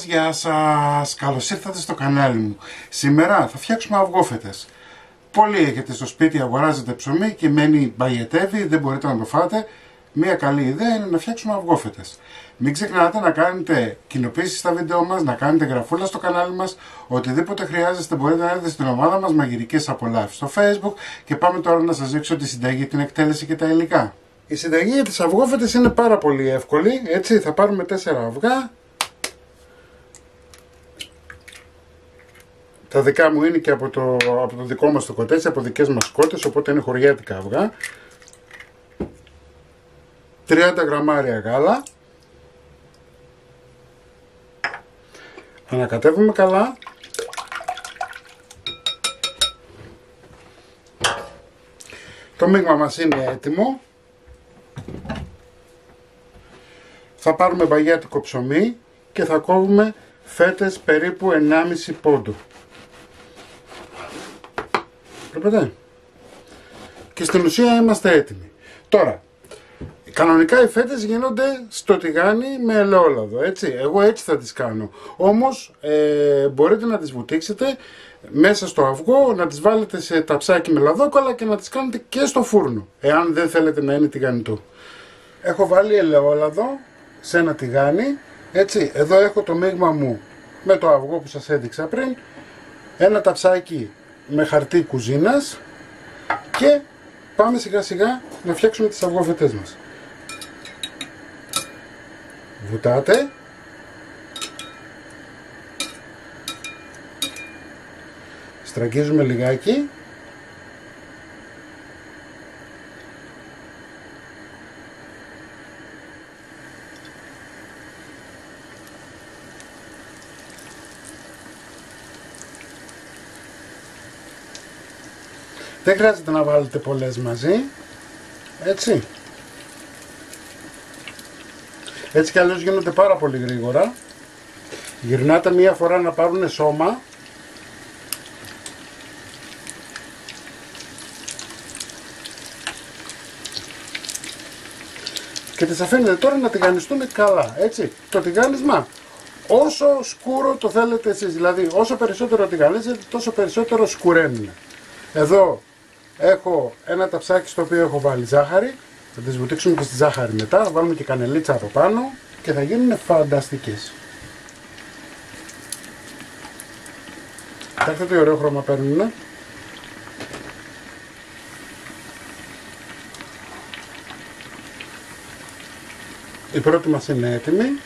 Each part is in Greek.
Γεια σας, καλώς ήρθατε στο κανάλι μου. Σήμερα θα φτιάξουμε αυγόφετες. Πολλοί έχετε στο σπίτι, αγοράζετε ψωμί και μένει μπαγιετεύει, δεν μπορείτε να το φάτε. Μία καλή ιδέα είναι να φτιάξουμε αυγόφετες. Μην ξεχνάτε να κάνετε κοινοποίηση στα βίντεο μας, να κάνετε γραφούλα στο κανάλι μας. Οτιδήποτε χρειάζεστε μπορείτε να έρθετε στην ομάδα μας Μαγειρικές Απολαύσεις στο Facebook. Και πάμε τώρα να σας δείξω τη συνταγή, την εκτέλεση και τα υλικά. Η συνταγή για τις αυγόφετες είναι πάρα πολύ εύκολη. Έτσι, θα πάρουμε 4 αυγά. Τα δικά μου είναι και από το δικό μας το κοτέτσι, από δικές μας κότες, οπότε είναι χωριάτικα αυγά. 30 γραμμάρια γάλα. Ανακατεύουμε καλά. Το μείγμα μας είναι έτοιμο. Θα πάρουμε μπαγιάτικο ψωμί και θα κόβουμε φέτες περίπου 1,5 πόντου. Βλέπετε. Και στην ουσία είμαστε έτοιμοι. Τώρα, κανονικά οι φέτες γίνονται στο τηγάνι με ελαιόλαδο, έτσι. Εγώ έτσι θα τις κάνω. Όμως μπορείτε να τις βουτήξετε μέσα στο αυγό, να τις βάλετε σε ταψάκι με λαδόκολλα και να τις κάνετε και στο φούρνο, εάν δεν θέλετε να είναι τηγανιτό. Έχω βάλει ελαιόλαδο σε ένα τηγάνι, έτσι. Εδώ έχω το μείγμα μου με το αυγό που σας έδειξα πριν, ένα ταψάκι με χαρτί κουζίνας και πάμε σιγά σιγά να φτιάξουμε τις αυγόφετες μας. Βουτάτε. Στραγγίζουμε λιγάκι. Δεν χρειάζεται να βάλετε πολλές μαζί, έτσι. Έτσι κι αλλιώς γίνονται πάρα πολύ γρήγορα. Γυρνάτε μία φορά να πάρουν σώμα. Και τις αφήνετε τώρα να τηγανιστούν καλά, έτσι. Το τηγάνισμα όσο σκούρο το θέλετε εσείς, δηλαδή όσο περισσότερο τηγανίζετε τόσο περισσότερο σκουραίνουν. Εδώ έχω ένα ταψάκι στο οποίο έχω βάλει ζάχαρη. Θα τις βουτήξουμε και στη ζάχαρη μετά, θα βάλουμε και κανελίτσα από πάνω και θα γίνουν φανταστικές. Κοιτάξτε τι ωραίο χρώμα παίρνουν. Η πρώτη μας είναι έτοιμη.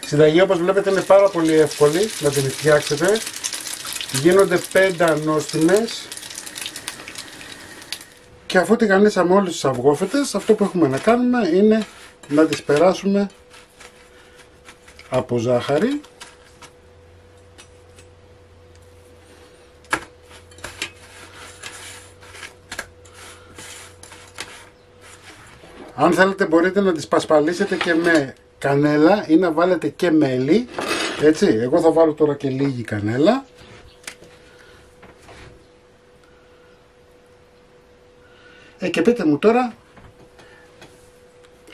Η συνταγή, όπως βλέπετε, είναι πάρα πολύ εύκολη να την φτιάξετε. Γίνονται 5 νόστιμες. Και αφού τηγανίσαμε όλες τις αυγόφετες, αυτό που έχουμε να κάνουμε είναι να τις περάσουμε από ζάχαρη. Αν θέλετε μπορείτε να τις πασπαλίσετε και με κανέλα ή να βάλετε και μέλι, έτσι. Εγώ θα βάλω τώρα και λίγη κανέλα. Και πείτε μου τώρα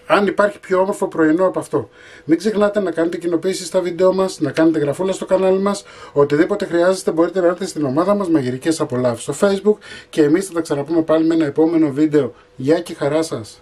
αν υπάρχει πιο όμορφο πρωινό από αυτό. Μην ξεχνάτε να κάνετε κοινοποίηση στα βίντεο μας, να κάνετε γραφούλα στο κανάλι μας. Οτιδήποτε χρειάζεστε μπορείτε να έρθετε στην ομάδα μας Μαγειρικές Απολαύσεις στο Facebook και εμείς θα τα ξαναπούμε πάλι με ένα επόμενο βίντεο. Γεια και χαρά σας!